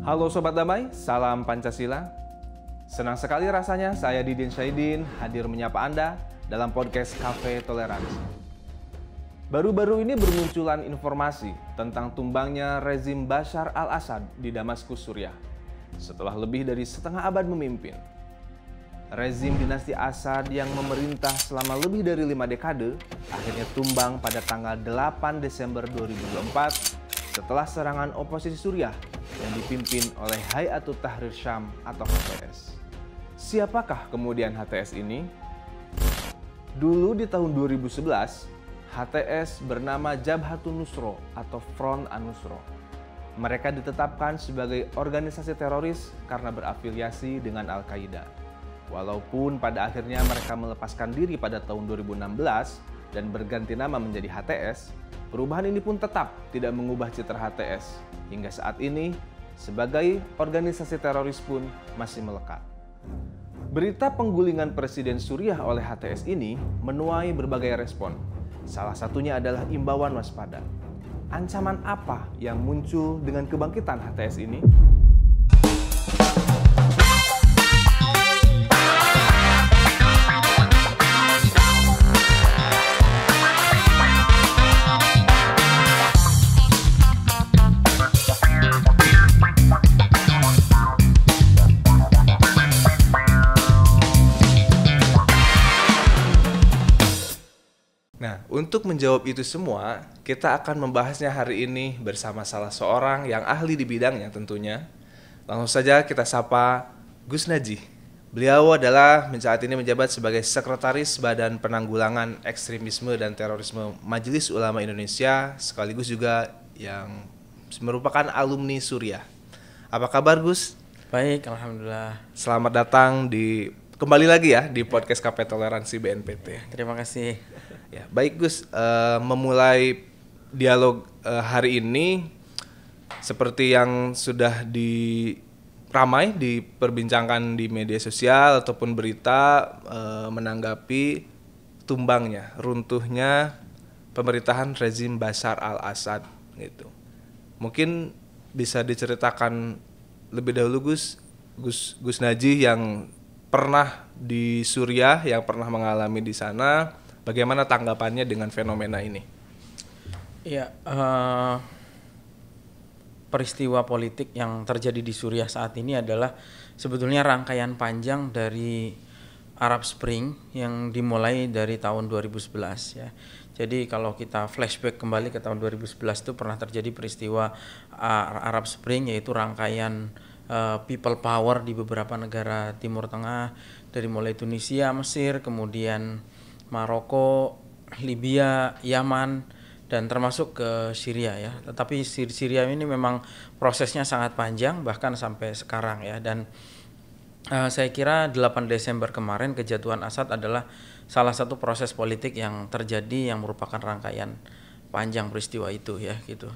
Halo Sobat Damai, salam Pancasila. Senang sekali rasanya saya Didin Syaidin hadir menyapa Anda dalam podcast Cafe Toleransi. Baru-baru ini bermunculan informasi tentang tumbangnya rezim Bashar al-Assad di Damaskus, Suriah. Setelah lebih dari setengah abad memimpin, rezim dinasti Assad yang memerintah selama lebih dari 5 dekade akhirnya tumbang pada tanggal 8 Desember 2024 setelah serangan oposisi Suriah yang dipimpin oleh Hay'atut Tahrir Syam atau HTS. Siapakah kemudian HTS ini? Dulu di tahun 2011, HTS bernama Jabhatun Nusra atau Front An-Nusra. Mereka ditetapkan sebagai organisasi teroris karena berafiliasi dengan Al-Qaeda. Walaupun pada akhirnya mereka melepaskan diri pada tahun 2016 dan berganti nama menjadi HTS, perubahan ini pun tetap tidak mengubah citra HTS. Hingga saat ini, sebagai organisasi teroris pun masih melekat. Berita penggulingan Presiden Suriah oleh HTS ini menuai berbagai respon. Salah satunya adalah imbauan waspada. Ancaman apa yang muncul dengan kebangkitan HTS ini? Nah, untuk menjawab itu semua, kita akan membahasnya hari ini bersama salah seorang yang ahli di bidangnya tentunya. Langsung saja kita sapa Gus Najih. Beliau adalah saat ini menjabat sebagai Sekretaris Badan Penanggulangan Ekstremisme dan Terorisme Majelis Ulama Indonesia, sekaligus juga yang merupakan alumni Suriah. Apa kabar Gus? Baik, alhamdulillah. Selamat datang kembali lagi ya di podcast Cafe Toleransi BNPT. Terima kasih. Ya, baik Gus, memulai dialog hari ini seperti yang sudah ramai diperbincangkan di media sosial ataupun berita menanggapi tumbangnya, runtuhnya pemerintahan rezim Bashar al-Assad gitu. Mungkin bisa diceritakan lebih dahulu Gus Najih yang pernah di Suriah, yang pernah mengalami di sana. Bagaimana tanggapannya dengan fenomena ini? Ya, peristiwa politik yang terjadi di Suriah saat ini adalah sebetulnya rangkaian panjang dari Arab Spring yang dimulai dari tahun 2011 ya. Jadi kalau kita flashback kembali ke tahun 2011 itu pernah terjadi peristiwa Arab Spring, yaitu rangkaian people power di beberapa negara Timur Tengah, dari mulai Tunisia, Mesir, kemudian Maroko, Libya, Yaman, dan termasuk ke Syria ya. Tetapi Syria ini memang prosesnya sangat panjang bahkan sampai sekarang ya. Dan saya kira 8 Desember kemarin kejatuhan Assad adalah salah satu proses politik yang terjadi yang merupakan rangkaian panjang peristiwa itu ya gitu.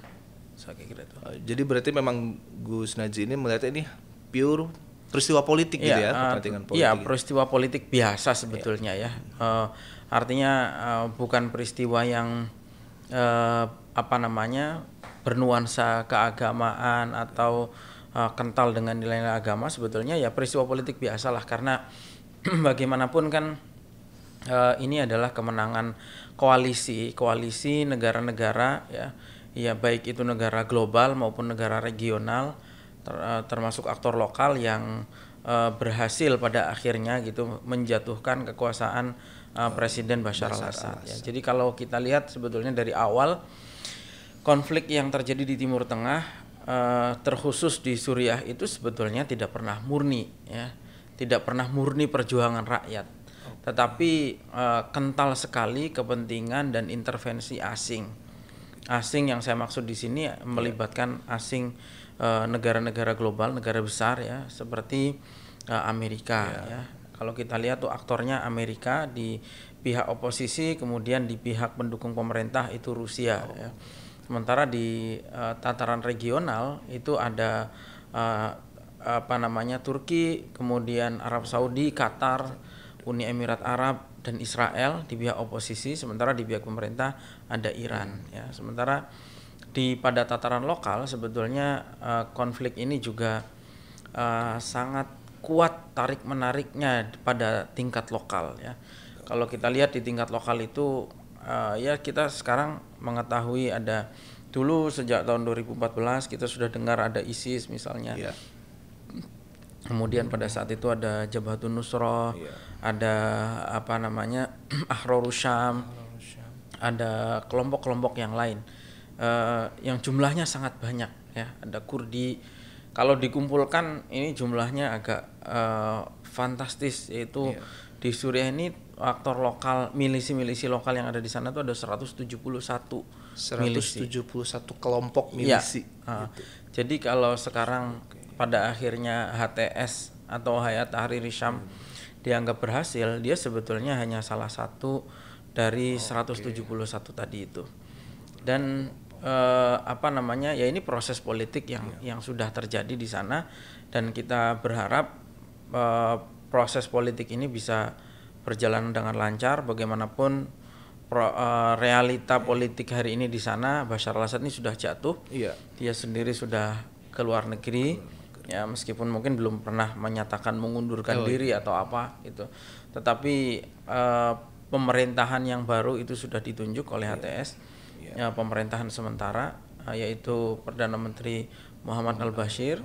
Saya kira itu. Jadi berarti memang Gus Najih ini melihat ini pure peristiwa politik gitu ya, kepentingan politik. Iya, peristiwa politik biasa sebetulnya ya. Artinya bukan peristiwa yang bernuansa keagamaan atau kental dengan nilai-nilai agama. Sebetulnya ya peristiwa politik biasalah, karena bagaimanapun kan ini adalah kemenangan koalisi negara-negara ya baik itu negara global maupun negara regional, termasuk aktor lokal yang berhasil pada akhirnya gitu menjatuhkan kekuasaan Presiden Bashar al-Assad ya. Jadi kalau kita lihat sebetulnya dari awal konflik yang terjadi di Timur Tengah, terkhusus di Suriah itu sebetulnya tidak pernah murni ya, tidak pernah murni perjuangan rakyat, tetapi kental sekali kepentingan dan intervensi asing. Asing yang saya maksud di sini melibatkan asing negara-negara global, negara besar ya, seperti Amerika ya. Kalau kita lihat tuh aktornya Amerika di pihak oposisi, kemudian di pihak pendukung pemerintah itu Rusia ya. Sementara di tataran regional itu ada Turki, kemudian Arab Saudi, Qatar, Uni Emirat Arab dan Israel di pihak oposisi, sementara di pihak pemerintah ada Iran ya. Sementara pada tataran lokal sebetulnya konflik ini juga sangat kuat tarik menariknya pada tingkat lokal ya. Kalau kita lihat di tingkat lokal itu ya kita sekarang mengetahui ada dulu sejak tahun 2014 kita sudah dengar ada ISIS misalnya. Yeah. Kemudian pada saat itu ada Jabhatun Nusrah, ada apa namanya Ahrorus Syam, ada kelompok-kelompok yang lain yang jumlahnya sangat banyak ya. Ada Kurdi, kalau dikumpulkan ini jumlahnya agak fantastis, yaitu di Suriah ini aktor lokal, milisi-milisi lokal yang ada di sana itu ada 171 kelompok milisi. Ya. Jadi kalau sekarang pada akhirnya HTS atau Hayat Tahrir Syam dianggap berhasil, dia sebetulnya hanya salah satu dari 171 tadi itu. Dan apa namanya ya, ini proses politik yang sudah terjadi di sana, dan kita berharap proses politik ini bisa berjalan dengan lancar. Bagaimanapun realita politik hari ini di sana, Bashar al-Assad ini sudah jatuh. Dia sendiri sudah ke luar negeri. Ya, meskipun mungkin belum pernah menyatakan mengundurkan diri atau apa itu, tetapi pemerintahan yang baru itu sudah ditunjuk oleh HTS, ya, pemerintahan sementara, yaitu Perdana Menteri Muhammad al-Bashir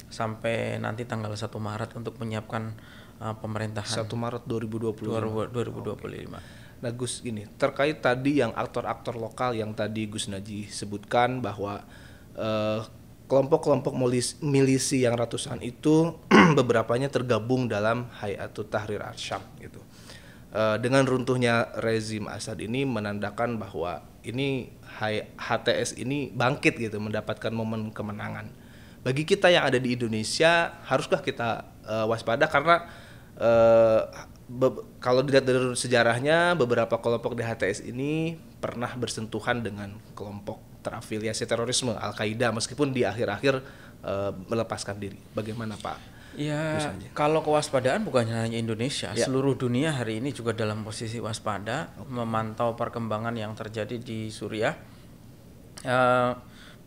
sampai nanti tanggal 1 Maret untuk menyiapkan pemerintahan 1 Maret 2025. Nah Gus, gini, terkait tadi yang aktor-aktor lokal yang tadi Gus Naji sebutkan bahwa kelompok-kelompok milisi yang ratusan itu beberapanya tergabung dalam Hayatut Tahrir Syam gitu. Dengan runtuhnya rezim Assad ini menandakan bahwa ini HTS ini bangkit gitu, mendapatkan momen kemenangan. Bagi kita yang ada di Indonesia, haruskah kita waspada? Karena kalau dilihat dari sejarahnya, beberapa kelompok di HTS ini pernah bersentuhan dengan kelompok terafiliasi terorisme Al-Qaeda, meskipun di akhir-akhir melepaskan diri. Bagaimana Pak? Ya, kalau kewaspadaan bukan hanya Indonesia, seluruh dunia hari ini juga dalam posisi waspada, memantau perkembangan yang terjadi di Suriah.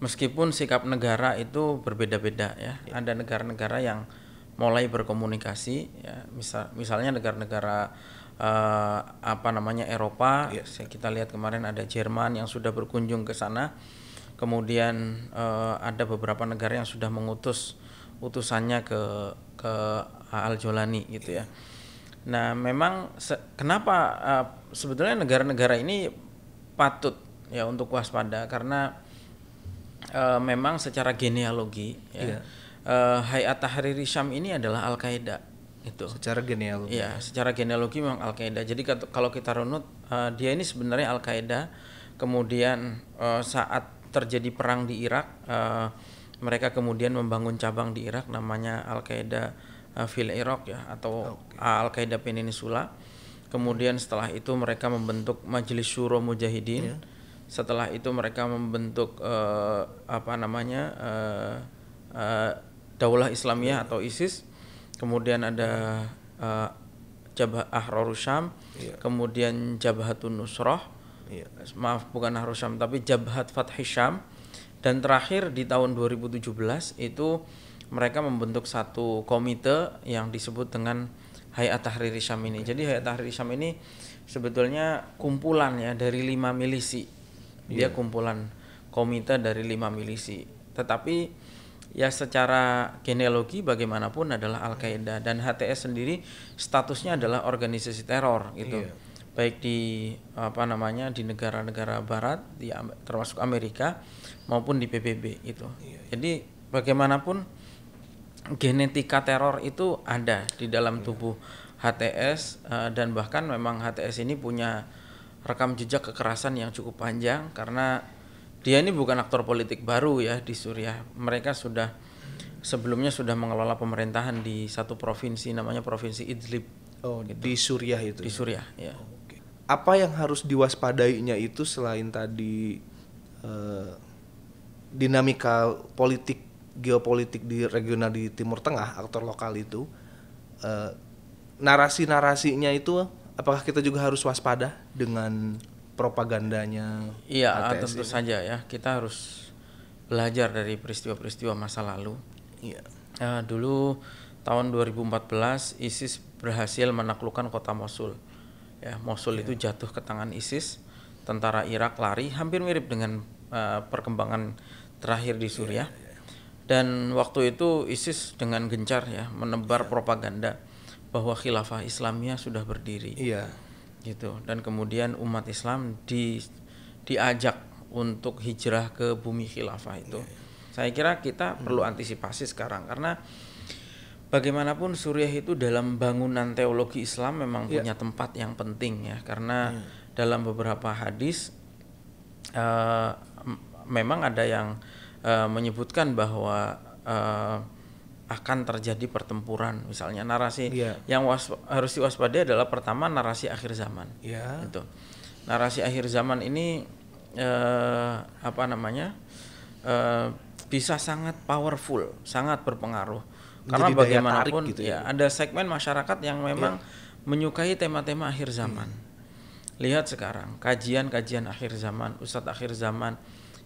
Meskipun sikap negara itu berbeda-beda ya. Ada negara-negara yang mulai berkomunikasi ya, misalnya negara-negara Eropa. Kita lihat kemarin ada Jerman yang sudah berkunjung ke sana. Kemudian ada beberapa negara yang sudah mengutus utusannya ke Al-Jolani gitu ya. Nah, memang kenapa sebetulnya negara-negara ini patut ya untuk waspada, karena memang secara genealogi ya, Hayat Tahrir Syam ini adalah Al-Qaeda itu. Secara genealogi. Ya, secara genealogi memang Al-Qaeda. Jadi kalau kita runut, dia ini sebenarnya Al-Qaeda. Kemudian saat terjadi perang di Irak, mereka kemudian membangun cabang di Irak namanya Al-Qaeda fil Iraq ya, atau Al-Qaeda Peninsula. Kemudian setelah itu mereka membentuk Majelis Syuro Mujahidin. Setelah itu mereka membentuk Daulah Islamiyah atau ISIS. Kemudian ada Jabhat Ahrorus Syam, kemudian Jabhatun Nusrah. Maaf, bukan Ahrorus Syam tapi Jabhat Fathi Syam. Dan terakhir di tahun 2017 itu mereka membentuk satu komite yang disebut dengan Hayat Tahrir Syam ini. Jadi Hayat Tahrir Syam ini sebetulnya kumpulan ya dari 5 milisi. Dia kumpulan komite dari 5 milisi. Tetapi ya secara genealogi bagaimanapun adalah Al-Qaeda, dan HTS sendiri statusnya adalah organisasi teror gitu. Baik di di negara-negara barat, termasuk Amerika maupun di PBB itu. Jadi bagaimanapun genetika teror itu ada di dalam tubuh HTS, dan bahkan memang HTS ini punya rekam jejak kekerasan yang cukup panjang, karena dia ini bukan aktor politik baru ya di Suriah. Mereka sebelumnya sudah mengelola pemerintahan di satu provinsi namanya Provinsi Idlib. Gitu. Di Suriah itu. Di Suriah, ya. Apa yang harus diwaspadainya itu selain tadi dinamika politik, geopolitik di regional di Timur Tengah, aktor lokal itu, narasi-narasinya itu, apakah kita juga harus waspada dengan propagandanya Iya, HTS tentu ini? saja ya. Kita harus belajar dari peristiwa-peristiwa masa lalu. Iya. Dulu tahun 2014 ISIS berhasil menaklukkan kota Mosul. Ya, Mosul itu jatuh ke tangan ISIS. Tentara Irak lari, hampir mirip dengan perkembangan terakhir di Suriah. Dan waktu itu ISIS dengan gencar ya menebar propaganda bahwa khilafah Islamiyah sudah berdiri. Iya. Gitu. Dan kemudian umat Islam diajak untuk hijrah ke bumi khilafah itu. Saya kira kita perlu antisipasi sekarang karena bagaimanapun Suriah itu dalam bangunan teologi Islam memang punya tempat yang penting ya, karena dalam beberapa hadis memang ada yang menyebutkan bahwa akan terjadi pertempuran. Misalnya narasi yang harus diwaspadai adalah pertama narasi akhir zaman. Itu narasi akhir zaman ini bisa sangat powerful, sangat berpengaruh. Karena bagaimanapun gitu ya, ada segmen masyarakat yang memang menyukai tema-tema akhir zaman. Lihat sekarang kajian-kajian akhir zaman, ustadz akhir zaman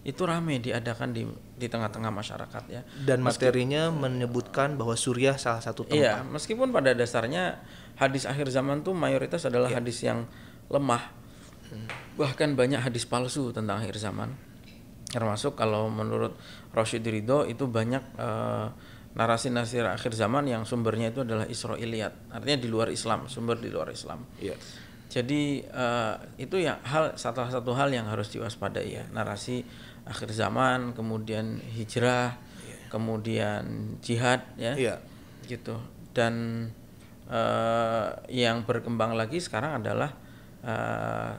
itu ramai diadakan di tengah-tengah masyarakat ya. Dan materinya menyebutkan bahwa Suriah salah satu tempat. Iya, meskipun pada dasarnya hadis akhir zaman tuh mayoritas adalah hadis yang lemah. Bahkan banyak hadis palsu tentang akhir zaman. Termasuk kalau menurut Rashid Ridho itu banyak narasi-narasi akhir zaman yang sumbernya itu adalah Israiliyat, artinya di luar Islam, sumber di luar Islam. Jadi itu ya salah satu hal yang harus diwaspadai ya, narasi akhir zaman, kemudian hijrah, kemudian jihad ya, gitu. Dan yang berkembang lagi sekarang adalah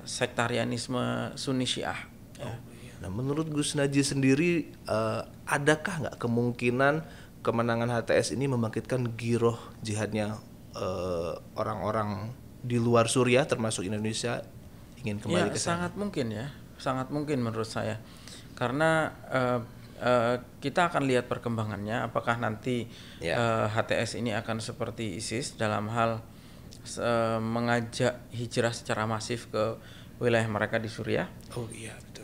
sektarianisme Sunni Syiah. Nah, menurut Gus Naji sendiri, adakah nggak kemungkinan kemenangan HTS ini membangkitkan giroh jihadnya orang-orang di luar Suriah termasuk Indonesia ingin kembali ke sana? Sangat mungkin ya, sangat mungkin menurut saya, karena kita akan lihat perkembangannya, apakah nanti HTS ini akan seperti ISIS dalam hal mengajak hijrah secara masif ke wilayah mereka di Suriah. Betul.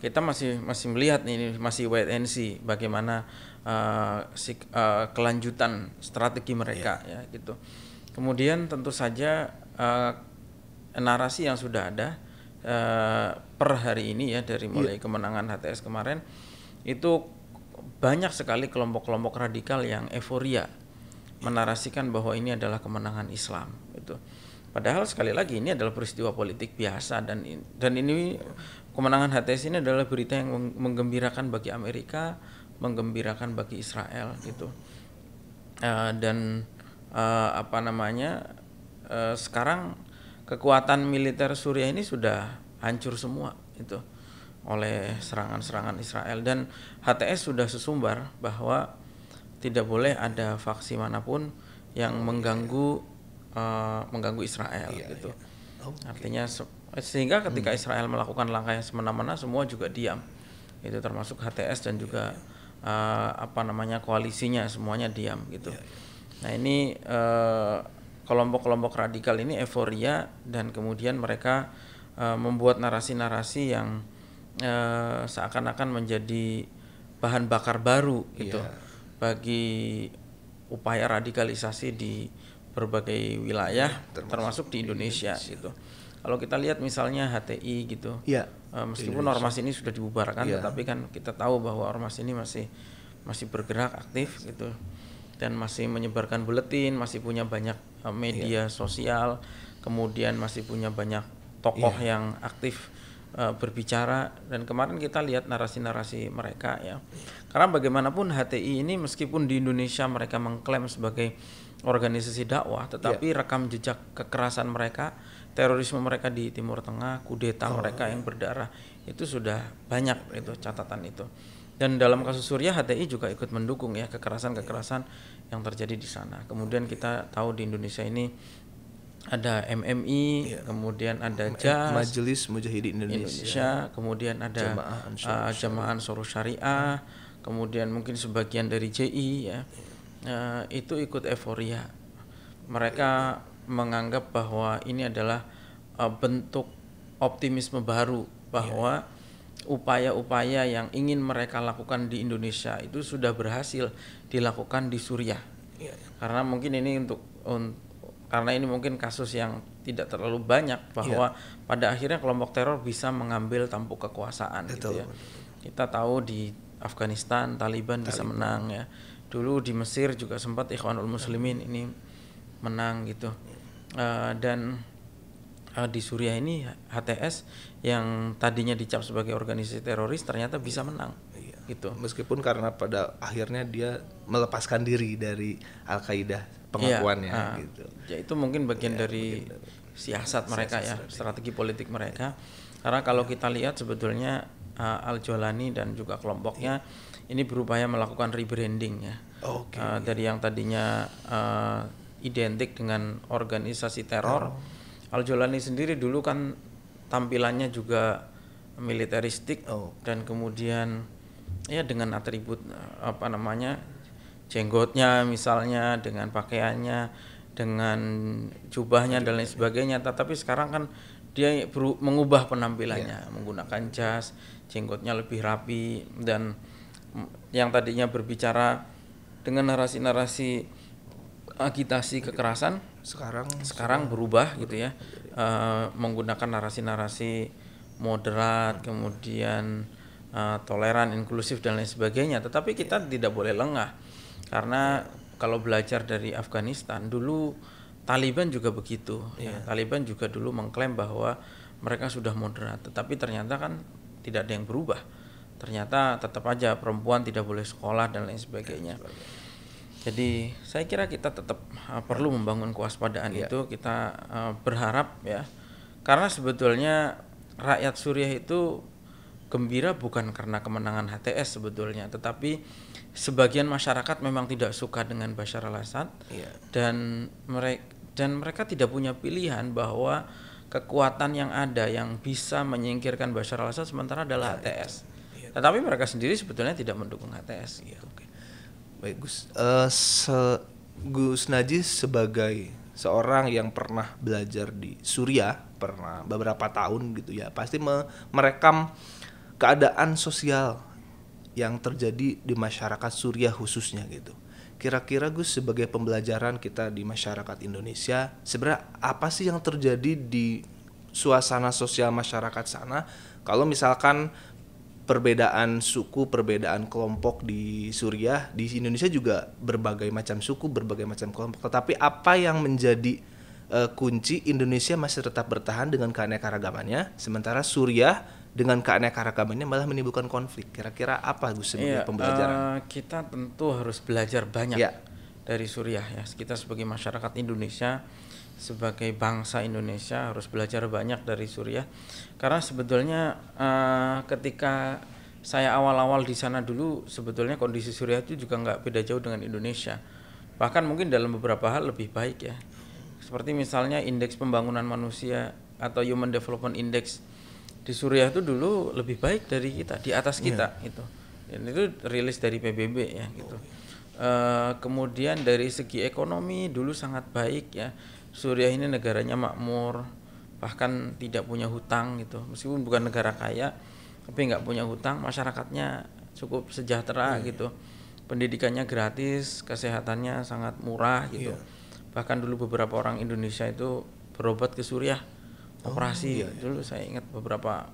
Kita masih melihat ini, masih wait and see bagaimana kelanjutan strategi mereka ya gitu. Kemudian tentu saja narasi yang sudah ada per hari ini ya, dari mulai kemenangan HTS kemarin itu banyak sekali kelompok-kelompok radikal yang euforia menarasikan bahwa ini adalah kemenangan Islam itu. Padahal sekali lagi ini adalah peristiwa politik biasa, dan ini kemenangan HTS ini adalah berita yang menggembirakan bagi Amerika, menggembirakan bagi Israel gitu. Sekarang kekuatan militer Suriah ini sudah hancur semua itu oleh serangan-serangan Israel, dan HTS sudah sesumbar bahwa tidak boleh ada faksi manapun yang mengganggu Israel gitu. Artinya sehingga ketika Israel melakukan langkah yang semena-mena semua juga diam. Itu termasuk HTS dan juga koalisinya, semuanya diam gitu. Nah, ini kelompok-kelompok radikal ini euforia, dan kemudian mereka membuat narasi-narasi yang seakan-akan menjadi bahan bakar baru gitu bagi upaya radikalisasi di berbagai wilayah termasuk di Indonesia gitu. Kalau kita lihat misalnya HTI gitu, meskipun ormas ini sudah dibubarkan, tetapi kan kita tahu bahwa ormas ini masih bergerak aktif gitu, dan masih menyebarkan buletin, masih punya banyak media sosial, kemudian masih punya banyak tokoh yang aktif berbicara. Dan kemarin kita lihat narasi-narasi mereka ya, karena bagaimanapun HTI ini meskipun di Indonesia mereka mengklaim sebagai organisasi dakwah, tetapi rekam jejak kekerasan mereka, terorisme mereka di Timur Tengah, kudeta mereka yang berdarah itu sudah banyak itu catatan itu. Dan dalam kasus Suriah HTI juga ikut mendukung ya kekerasan-kekerasan yang terjadi di sana. Kemudian kita tahu di Indonesia ini ada MMI, kemudian ada JAS, Majelis Mujahidin Indonesia, kemudian ada Jamaah Ansarus Syariah, kemudian mungkin sebagian dari JI ya. Itu ikut euforia. Mereka menganggap bahwa ini adalah bentuk optimisme baru bahwa upaya-upaya yang ingin mereka lakukan di Indonesia itu sudah berhasil dilakukan di Suriah. Karena mungkin ini karena ini mungkin kasus yang tidak terlalu banyak, bahwa pada akhirnya kelompok teror bisa mengambil tampuk kekuasaan. Gitu ya. Kita tahu di Afghanistan Taliban bisa menang ya. Dulu di Mesir juga sempat Ikhwanul Muslimin ini menang gitu. Dan di Suriah ini HTS yang tadinya dicap sebagai organisasi teroris ternyata bisa menang. Gitu. Meskipun karena pada akhirnya dia melepaskan diri dari Al-Qaeda, pengakuannya gitu. Ya itu mungkin bagian dari siasat mereka ya, strategi politik mereka. Karena kalau kita lihat sebetulnya Al-Jolani dan juga kelompoknya ini berupaya melakukan rebranding ya. Dari yang tadinya identik dengan organisasi teror, Al-Jolani sendiri dulu kan tampilannya juga militeristik dan kemudian ya dengan atribut jenggotnya misalnya, dengan pakaiannya, dengan jubahnya dan lain sebagainya. Tetapi sekarang kan dia mengubah penampilannya, menggunakan jas, jenggotnya lebih rapi, dan yang tadinya berbicara dengan narasi-narasi agitasi kekerasan sekarang berubah gitu ya, menggunakan narasi-narasi moderat, kemudian toleran, inklusif dan lain sebagainya. Tetapi kita tidak boleh lengah, karena kalau belajar dari Afghanistan dulu, Taliban juga begitu. Taliban juga dulu mengklaim bahwa mereka sudah moderat, tetapi ternyata kan tidak ada yang berubah. Ternyata tetap aja perempuan tidak boleh sekolah dan lain sebagainya. Jadi saya kira kita tetap perlu membangun kewaspadaan itu. Kita berharap ya, karena sebetulnya rakyat Suriah itu gembira bukan karena kemenangan HTS sebetulnya, tetapi sebagian masyarakat memang tidak suka dengan Bashar al-Assad, dan mereka tidak punya pilihan bahwa kekuatan yang ada yang bisa menyingkirkan Bashar al-Assad sementara adalah HTS. Tetapi mereka sendiri sebetulnya tidak mendukung HTS. Baik Gus Najis, sebagai seorang yang pernah belajar di Suriah, pernah beberapa tahun gitu ya, pasti merekam keadaan sosial yang terjadi di masyarakat Suriah khususnya gitu. Kira-kira Gus, sebagai pembelajaran kita di masyarakat Indonesia, sebenarnya apa sih yang terjadi di suasana sosial masyarakat sana? Kalau misalkan perbedaan suku, perbedaan kelompok di Suriah, di Indonesia juga berbagai macam suku, berbagai macam kelompok. Tetapi apa yang menjadi kunci Indonesia masih tetap bertahan dengan keanekaragamannya, sementara Suriah dengan keanekaragamannya malah menimbulkan konflik? Kira-kira apa Gus sebagai pembelajaran? Kita tentu harus belajar banyak dari Suriah ya. Kita sebagai masyarakat Indonesia, sebagai bangsa Indonesia harus belajar banyak dari Suriah. Karena sebetulnya ketika saya awal-awal di sana dulu, sebetulnya kondisi Suriah itu juga nggak beda jauh dengan Indonesia. Bahkan mungkin dalam beberapa hal lebih baik ya. Seperti misalnya indeks pembangunan manusia atau Human Development Index di Suriah itu dulu lebih baik dari kita, di atas kita itu. Dan itu rilis dari PBB ya gitu. Kemudian dari segi ekonomi dulu sangat baik ya. Suriah ini negaranya makmur, bahkan tidak punya hutang gitu. Meskipun bukan negara kaya, tapi nggak punya hutang, masyarakatnya cukup sejahtera gitu. Pendidikannya gratis, kesehatannya sangat murah gitu. Bahkan dulu beberapa orang Indonesia itu berobat ke Suriah, operasi. Dulu saya ingat beberapa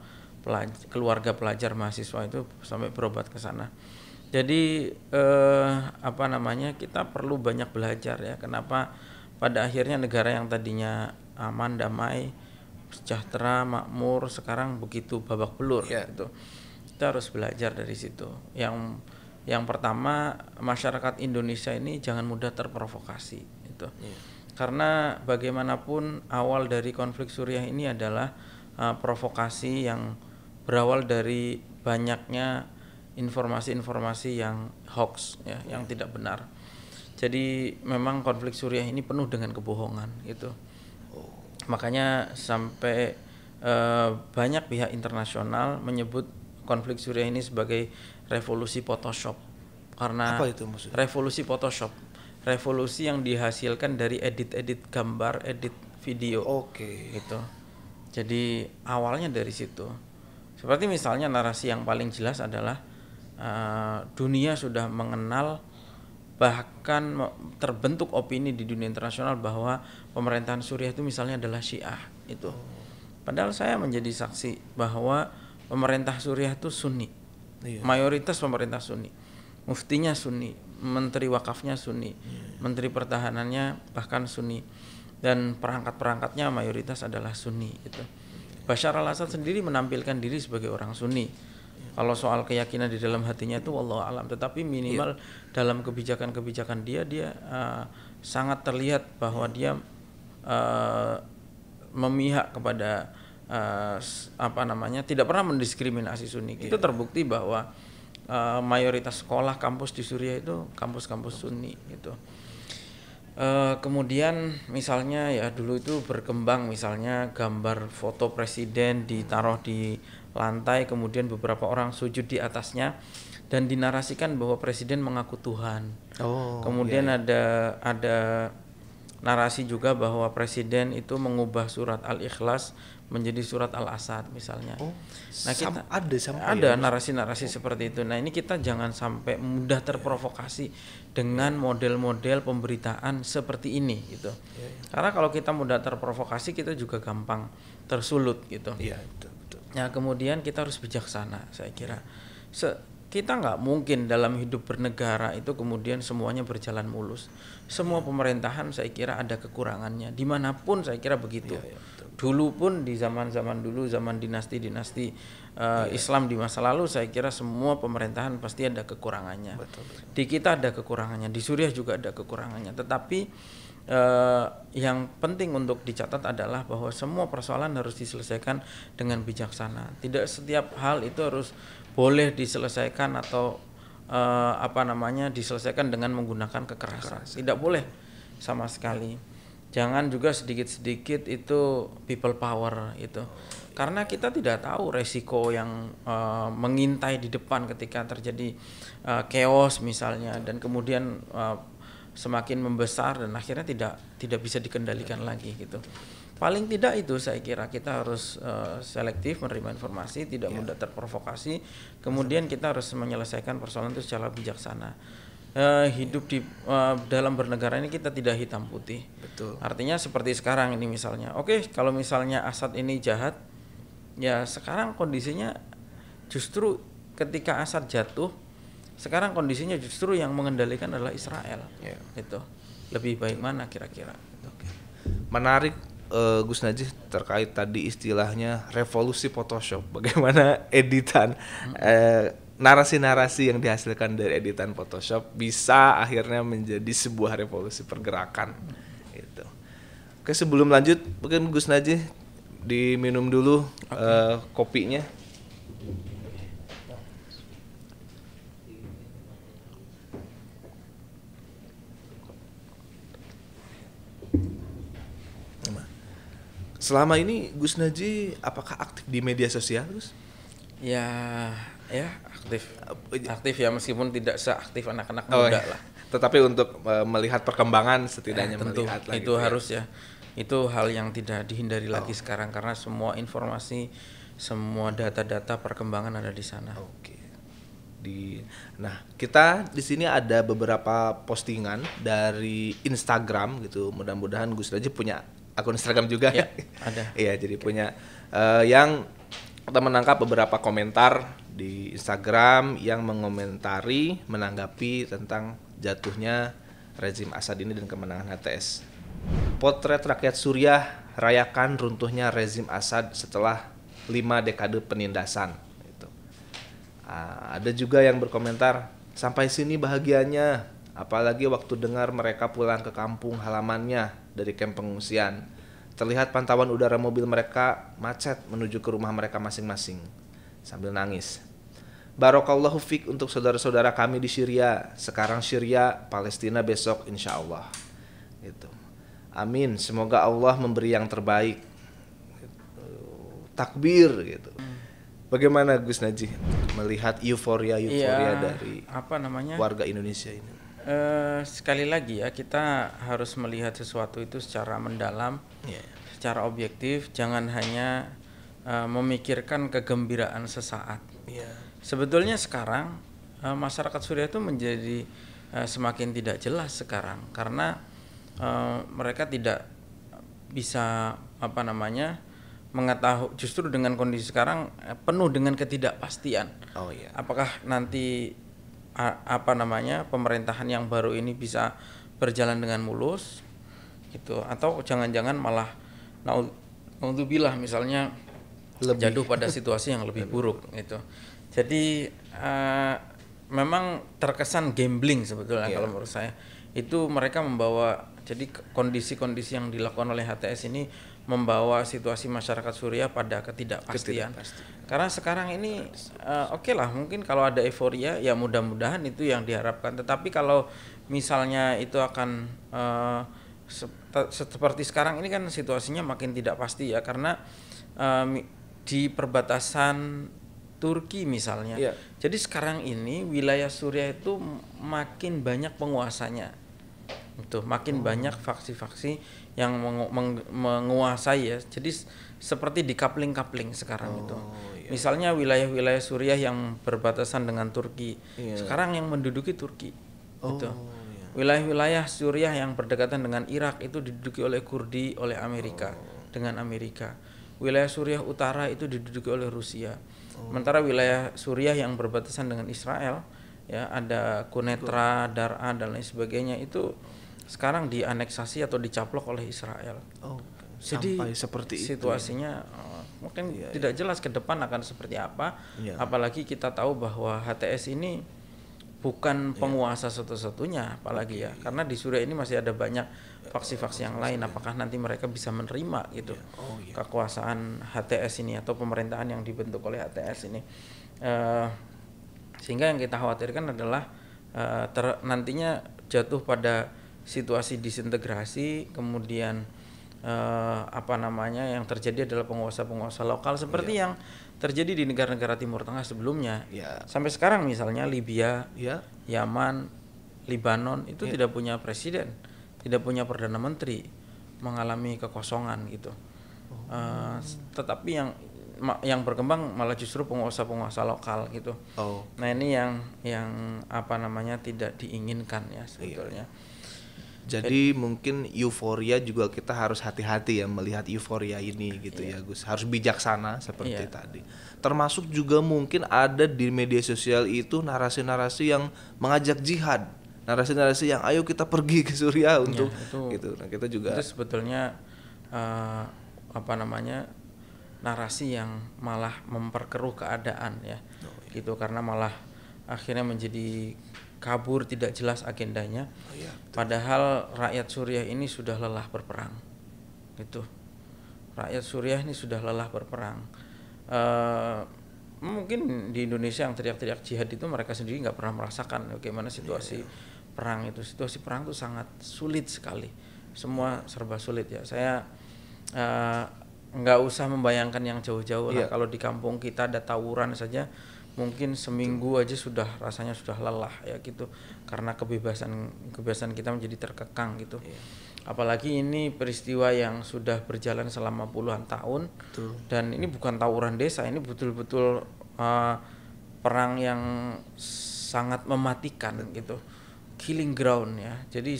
keluarga pelajar mahasiswa itu sampai berobat ke sana. Jadi kita perlu banyak belajar ya. Kenapa pada akhirnya negara yang tadinya aman, damai, sejahtera, makmur, sekarang begitu babak belur gitu. Kita harus belajar dari situ. Yang pertama, masyarakat Indonesia ini jangan mudah terprovokasi gitu. Karena bagaimanapun awal dari konflik Suriah ini adalah provokasi yang berawal dari banyaknya informasi-informasi yang hoax ya, yang tidak benar. Jadi memang konflik Suriah ini penuh dengan kebohongan gitu. Makanya sampai banyak pihak internasional menyebut konflik Suriah ini sebagai revolusi Photoshop. Karena apa itu maksudnya? Revolusi Photoshop, revolusi yang dihasilkan dari edit-edit gambar, edit video. Gitu. Jadi awalnya dari situ. Seperti misalnya narasi yang paling jelas adalah dunia sudah mengenal, bahkan terbentuk opini di dunia internasional bahwa pemerintahan Suriah itu misalnya adalah Syiah itu. Padahal saya menjadi saksi bahwa pemerintah Suriah itu Sunni. Mayoritas pemerintah Sunni. Muftinya Sunni, menteri wakafnya Sunni, menteri pertahanannya bahkan Sunni, dan perangkat-perangkatnya mayoritas adalah Sunni gitu. Bashar al-Assad sendiri menampilkan diri sebagai orang Sunni. Kalau soal keyakinan di dalam hatinya itu wallahu alam, tetapi minimal dalam kebijakan-kebijakan dia sangat terlihat bahwa dia memihak kepada tidak pernah mendiskriminasi Sunni. Itu terbukti bahwa mayoritas sekolah kampus di Suriah itu kampus-kampus Sunni gitu. Kemudian misalnya ya dulu itu berkembang misalnya gambar foto presiden ditaruh di lantai, kemudian beberapa orang sujud di atasnya dan dinarasikan bahwa presiden mengaku Tuhan. Kemudian ada narasi juga bahwa presiden itu mengubah surat Al-Ikhlas menjadi surat Al-Asad misalnya. Nah, kita ada narasi-narasi seperti itu. Nah, ini kita jangan sampai mudah terprovokasi dengan model-model pemberitaan seperti ini gitu. Karena kalau kita mudah terprovokasi, kita juga gampang tersulut gitu. Betul. Nah, kemudian kita harus bijaksana, saya kira. Kita nggak mungkin dalam hidup bernegara itu kemudian semuanya berjalan mulus. Semua pemerintahan saya kira ada kekurangannya. Dimanapun saya kira begitu. Dulu pun di zaman-zaman dulu, zaman dinasti-dinasti Islam di masa lalu, saya kira semua pemerintahan pasti ada kekurangannya. Betul. Di kita ada kekurangannya, di Suriah juga ada kekurangannya. Tetapi yang penting untuk dicatat adalah bahwa semua persoalan harus diselesaikan dengan bijaksana. Tidak setiap hal itu harus boleh diselesaikan atau diselesaikan dengan menggunakan kekerasan. Tidak boleh sama sekali. Jangan juga sedikit-sedikit itu people power itu. Karena kita tidak tahu resiko yang mengintai di depan ketika terjadi chaos misalnya, dan kemudian semakin membesar dan akhirnya tidak bisa dikendalikan lagi gitu. Paling tidak itu saya kira kita harus selektif menerima informasi, tidak mudah terprovokasi. Kemudian kita harus menyelesaikan persoalan itu secara bijaksana. Hidup di dalam bernegara ini kita tidak hitam putih. Betul. Artinya seperti sekarang ini misalnya. Oke, kalau misalnya Assad ini jahat, ya sekarang kondisinya justru ketika Assad jatuh, sekarang kondisinya justru yang mengendalikan adalah Israel. Gitu. Lebih baik mana kira-kira? Menarik Gus Najih terkait tadi istilahnya revolusi Photoshop. Bagaimana editan narasi-narasi yang dihasilkan dari editan Photoshop bisa akhirnya menjadi sebuah revolusi pergerakan gitu. Oke, sebelum lanjut mungkin Gus Najih diminum dulu kopinya. Selama ini Gus Najih apakah aktif di media sosial, Gus? Ya aktif ya, meskipun tidak seaktif anak-anak muda lah. Tetapi untuk melihat perkembangan setidaknya tentu, melihat lah itu gitu harus ya. Itu hal yang tidak dihindari lagi sekarang karena semua informasi, semua data-data perkembangan ada di sana. Nah, kita di sini ada beberapa postingan dari Instagram gitu. Mudah-mudahan Gus Najih punya akun Instagram juga ya. Ada. Iya, jadi punya yang kita menangkap beberapa komentar di Instagram yang mengomentari, menanggapi tentang jatuhnya rezim Assad ini dan kemenangan HTS. Potret rakyat Suriah, rayakan runtuhnya rezim Assad setelah 5 dekade penindasan. Gitu. Ada juga yang berkomentar, sampai sini bahagianya, apalagi waktu dengar mereka pulang ke kampung halamannya dari kamp pengungsian. Terlihat pantauan udara mobil mereka macet menuju ke rumah mereka masing-masing sambil nangis. Barakallahu fik untuk saudara-saudara kami di Syria. Sekarang Syria, Palestina besok insya Allah. Gitu. Amin. Semoga Allah memberi yang terbaik. Takbir gitu. Bagaimana Gus Najih melihat euforia dari warga Indonesia ini? Sekali lagi ya, kita harus melihat sesuatu itu secara mendalam, secara objektif. Jangan hanya memikirkan kegembiraan sesaat. Iya. Sebetulnya sekarang masyarakat Suriah itu menjadi semakin tidak jelas sekarang karena mereka tidak bisa mengetahui, justru dengan kondisi sekarang penuh dengan ketidakpastian. Oh iya. Apakah nanti pemerintahan yang baru ini bisa berjalan dengan mulus gitu, atau jangan-jangan malah naudzubillah misalnya jatuh pada situasi yang lebih buruk gitu. Jadi memang terkesan gambling sebetulnya kalau menurut saya. Itu mereka membawa, jadi kondisi-kondisi yang dilakukan oleh HTS ini membawa situasi masyarakat Suriah pada ketidakpastian. Karena sekarang ini oke lah, mungkin kalau ada euforia ya mudah-mudahan itu yang diharapkan. Tetapi kalau misalnya itu akan seperti sekarang ini kan situasinya makin tidak pasti ya, karena di perbatasan Turki misalnya. Jadi sekarang ini wilayah Suriah itu makin banyak penguasanya. Itu makin banyak faksi-faksi yang menguasai ya. Jadi seperti di coupling sekarang itu. Misalnya wilayah-wilayah Suriah yang berbatasan dengan Turki, sekarang yang menduduki Turki. Itu. Wilayah-wilayah Suriah yang berdekatan dengan Irak itu diduduki oleh Kurdi, oleh Amerika, dengan Amerika. Wilayah Suriah Utara itu diduduki oleh Rusia. Sementara wilayah Suriah yang berbatasan dengan Israel, ya ada Quneitra, Dar'a dan lain sebagainya itu sekarang dianeksasi atau dicaplok oleh Israel. Jadi seperti situasinya mungkin tidak jelas ke depan akan seperti apa. Apalagi kita tahu bahwa HTS ini bukan penguasa satu-satunya, apalagi ya, karena di Suriah ini masih ada banyak faksi-faksi yang lain. Apakah nanti mereka bisa menerima gitu kekuasaan HTS ini atau pemerintahan yang dibentuk oleh HTS ini? Sehingga yang kita khawatirkan adalah nantinya jatuh pada situasi disintegrasi, kemudian yang terjadi adalah penguasa-penguasa lokal seperti yang terjadi di negara-negara Timur Tengah sebelumnya. Sampai sekarang misalnya Libya, Yaman, Lebanon itu tidak punya presiden, tidak punya perdana menteri, mengalami kekosongan gitu. Tetapi yang berkembang malah justru penguasa-penguasa lokal gitu. Nah ini yang tidak diinginkan ya sebetulnya. Jadi mungkin euforia juga kita harus hati-hati ya melihat euforia ini gitu ya Gus. Harus bijaksana seperti tadi. Termasuk juga mungkin ada di media sosial itu narasi-narasi yang mengajak jihad. Narasi-narasi yang ayo kita pergi ke Suriah untuk gitu. Nah, kita juga itu sebetulnya narasi yang malah memperkeruh keadaan ya. Gitu, karena malah akhirnya menjadi kabur, tidak jelas agendanya. Padahal rakyat Suriah ini sudah lelah berperang. Gitu. Rakyat Suriah ini sudah lelah berperang. Mungkin di Indonesia yang teriak-teriak jihad itu mereka sendiri nggak pernah merasakan bagaimana situasi perang itu. Situasi perang itu sangat sulit sekali. Semua serba sulit ya. Saya nggak usah membayangkan yang jauh-jauh lah. Kalau di kampung kita ada tawuran saja, mungkin seminggu aja sudah rasanya sudah lelah ya gitu, karena kebebasan kita menjadi terkekang gitu. Apalagi ini peristiwa yang sudah berjalan selama puluhan tahun. Dan ini bukan tawuran desa, ini betul-betul perang yang sangat mematikan gitu, killing ground ya. Jadi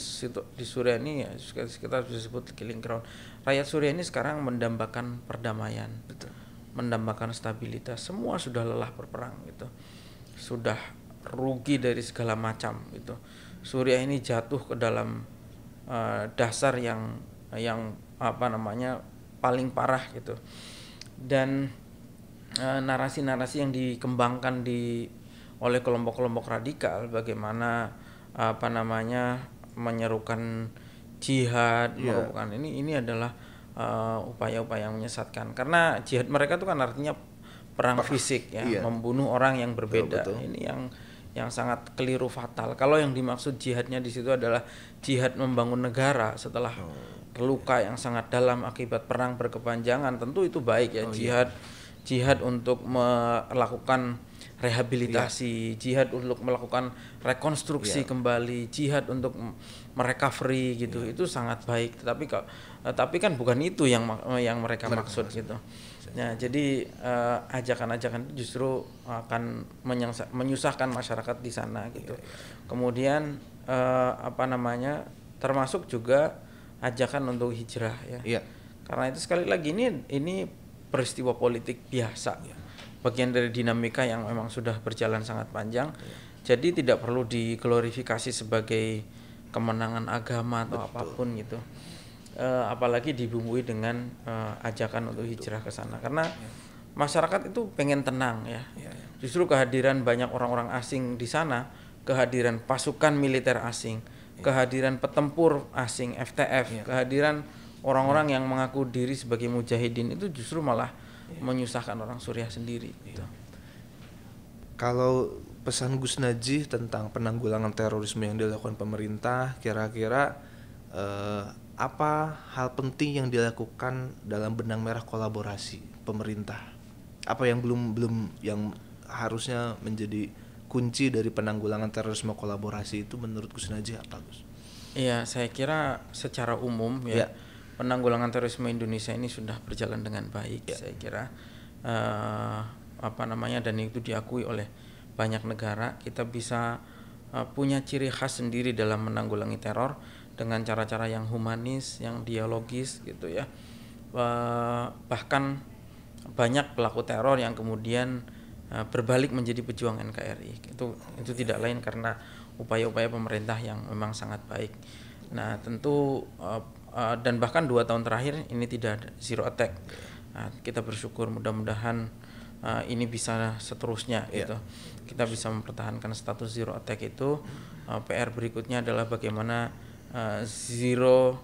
di Suriah ini ya kita bisa sebut killing ground. Rakyat Suriah ini sekarang mendambakan perdamaian, mendambakan stabilitas. Semua sudah lelah berperang gitu, sudah rugi dari segala macam gitu. Suriah ini jatuh ke dalam dasar yang paling parah gitu. Dan narasi-narasi yang dikembangkan oleh kelompok-kelompok radikal, bagaimana menyerukan jihad, merupakan ini adalah upaya-upaya yang menyesatkan, karena jihad mereka itu kan artinya perang fisik ya, membunuh orang yang berbeda. Ini yang sangat keliru, fatal. Kalau yang dimaksud jihadnya di situ adalah jihad membangun negara setelah luka yang sangat dalam akibat perang berkepanjangan, tentu itu baik ya. Jihad untuk melakukan rehabilitasi, jihad untuk melakukan rekonstruksi kembali, jihad untuk merecovery gitu. Itu sangat baik. Tapi kan bukan itu yang mereka maksud gitu. Nah, jadi ajakan-ajakan itu justru akan menyusahkan masyarakat di sana gitu. Kemudian termasuk juga ajakan untuk hijrah ya. Karena itu sekali lagi ini peristiwa politik biasa. Bagian dari dinamika yang memang sudah berjalan sangat panjang. Jadi tidak perlu diglorifikasi sebagai kemenangan agama atau apapun gitu. Apalagi dibumbui dengan ajakan untuk hijrah ke sana. Karena masyarakat itu pengen tenang ya. Justru kehadiran banyak orang-orang asing di sana, kehadiran pasukan militer asing, kehadiran petempur asing FTF, kehadiran orang-orang yang mengaku diri sebagai mujahidin itu justru malah menyusahkan orang Suriah sendiri gitu. Kalau pesan Gus Najih tentang penanggulangan terorisme yang dilakukan pemerintah, kira-kira apa hal penting yang dilakukan dalam benang merah kolaborasi pemerintah? Apa yang belum yang harusnya menjadi kunci dari penanggulangan terorisme kolaborasi itu menurut Gus Najih apa, Gus? Iya, saya kira secara umum penanggulangan terorisme Indonesia ini sudah berjalan dengan baik. Saya kira dan itu diakui oleh banyak negara. Kita bisa punya ciri khas sendiri dalam menanggulangi teror dengan cara-cara yang humanis, yang dialogis gitu ya. Bahkan banyak pelaku teror yang kemudian berbalik menjadi pejuang NKRI. Itu tidak lain karena upaya-upaya pemerintah yang memang sangat baik. Nah, tentu dan bahkan 2 tahun terakhir ini tidak ada zero attack. Nah, kita bersyukur mudah-mudahan ini bisa seterusnya gitu. Kita bisa mempertahankan status zero attack itu. PR berikutnya adalah bagaimana zero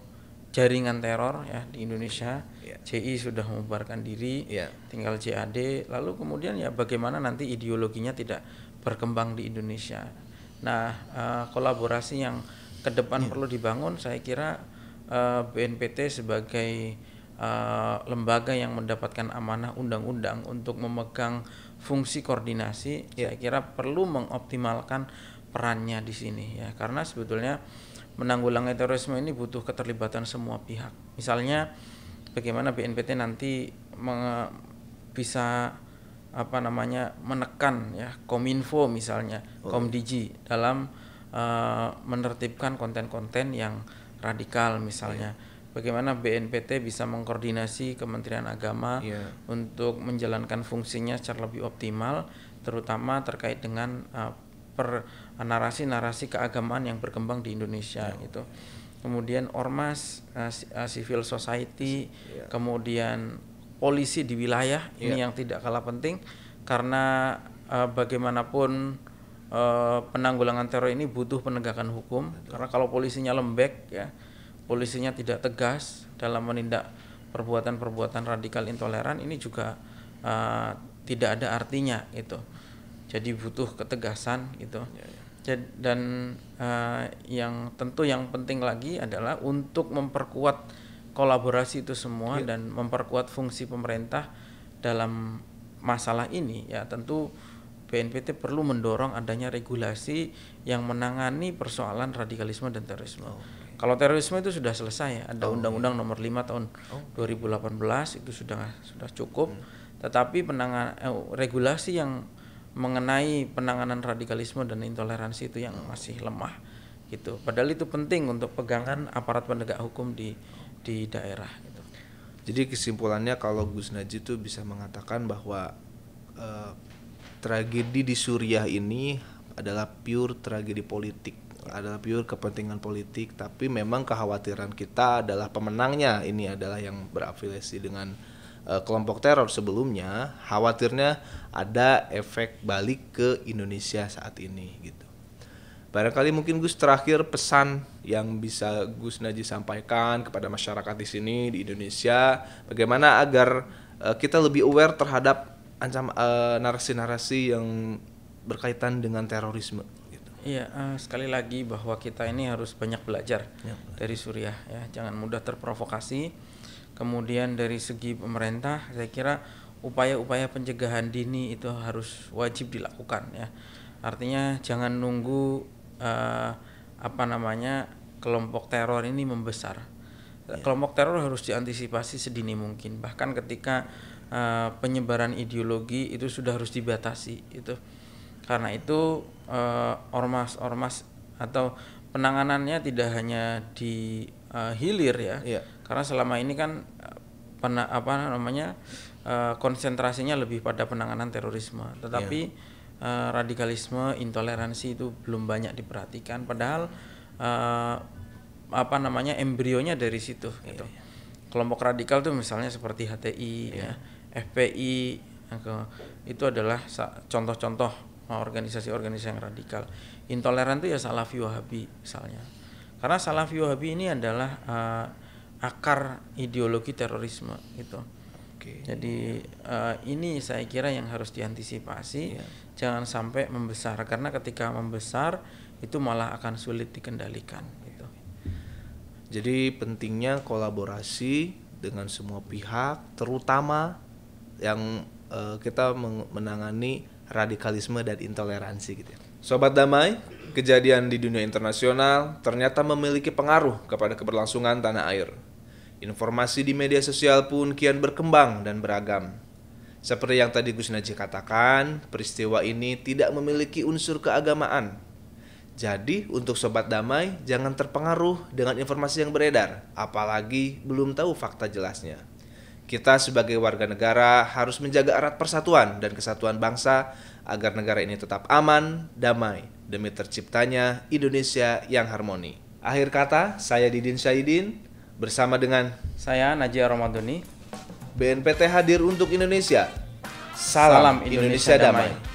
jaringan teror ya di Indonesia. JI sudah membubarkan diri, tinggal JAD. Lalu kemudian ya bagaimana nanti ideologinya tidak berkembang di Indonesia. Nah, kolaborasi yang ke depan perlu dibangun, saya kira BNPT sebagai lembaga yang mendapatkan amanah undang-undang untuk memegang fungsi koordinasi, saya kira perlu mengoptimalkan perannya di sini ya, karena sebetulnya menanggulangi terorisme ini butuh keterlibatan semua pihak. Misalnya bagaimana BNPT nanti bisa menekan ya Kominfo misalnya, Komdigi dalam menertibkan konten-konten yang radikal misalnya. Bagaimana BNPT bisa mengkoordinasi Kementerian Agama untuk menjalankan fungsinya secara lebih optimal, terutama terkait dengan narasi-narasi keagamaan yang berkembang di Indonesia gitu. Kemudian ormas, civil society, kemudian polisi di wilayah ini yang tidak kalah penting, karena bagaimanapun penanggulangan teror ini butuh penegakan hukum. Karena kalau polisinya lembek ya, polisinya tidak tegas dalam menindak perbuatan-perbuatan radikal intoleran, ini juga tidak ada artinya gitu. Jadi butuh ketegasan gitu. Dan yang tentu yang penting lagi adalah untuk memperkuat kolaborasi itu semua dan memperkuat fungsi pemerintah dalam masalah ini ya, tentu BNPT perlu mendorong adanya regulasi yang menangani persoalan radikalisme dan terorisme. Kalau terorisme itu sudah selesai, ada Undang-Undang Nomor 5 tahun 2018 itu sudah cukup. Tetapi regulasi yang mengenai penanganan radikalisme dan intoleransi itu yang masih lemah gitu. Padahal itu penting untuk pegangan aparat penegak hukum di daerah gitu. Jadi kesimpulannya kalau Gus Najih itu bisa mengatakan bahwa tragedi di Suriah ini adalah pure tragedi politik, adalah pure kepentingan politik, tapi memang kekhawatiran kita adalah pemenangnya ini adalah yang berafiliasi dengan kelompok teror sebelumnya. Khawatirnya ada efek balik ke Indonesia saat ini gitu. Barangkali mungkin Gus terakhir pesan yang bisa Gus Najih sampaikan kepada masyarakat di sini di Indonesia, bagaimana agar kita lebih aware terhadap narasi-narasi yang berkaitan dengan terorisme gitu. Iya, sekali lagi bahwa kita ini harus banyak belajar dari Suriah ya, jangan mudah terprovokasi. Kemudian dari segi pemerintah, saya kira upaya-upaya pencegahan dini itu harus wajib dilakukan ya. Artinya jangan nunggu kelompok teror ini membesar. Kelompok teror harus diantisipasi sedini mungkin. Bahkan ketika penyebaran ideologi itu sudah harus dibatasi itu. Karena itu ormas-ormas atau penanganannya tidak hanya di hilir ya. Karena selama ini kan konsentrasinya lebih pada penanganan terorisme, tetapi radikalisme, intoleransi itu belum banyak diperhatikan, padahal embrionya dari situ gitu. Kelompok radikal tuh misalnya seperti HTI ya, FPI itu adalah contoh-contoh organisasi-organisasi yang radikal. Intoleran itu ya Salafi Wahabi misalnya, karena Salafi Wahabi ini adalah akar ideologi terorisme gitu. Jadi ini saya kira yang harus diantisipasi, jangan sampai membesar, karena ketika membesar itu malah akan sulit dikendalikan gitu. Jadi pentingnya kolaborasi dengan semua pihak, terutama yang kita menangani radikalisme dan intoleransi gitu ya. Sobat Damai, kejadian di dunia internasional ternyata memiliki pengaruh kepada keberlangsungan tanah air. Informasi di media sosial pun kian berkembang dan beragam. Seperti yang tadi Gus Najih katakan, peristiwa ini tidak memiliki unsur keagamaan. Jadi untuk Sobat Damai, jangan terpengaruh dengan informasi yang beredar, apalagi belum tahu fakta jelasnya. Kita sebagai warga negara harus menjaga erat persatuan dan kesatuan bangsa agar negara ini tetap aman, damai, demi terciptanya Indonesia yang harmoni. Akhir kata, saya Didin Syahidin bersama dengan saya Najih Romadhoni. BNPT hadir untuk Indonesia. Salam Indonesia damai.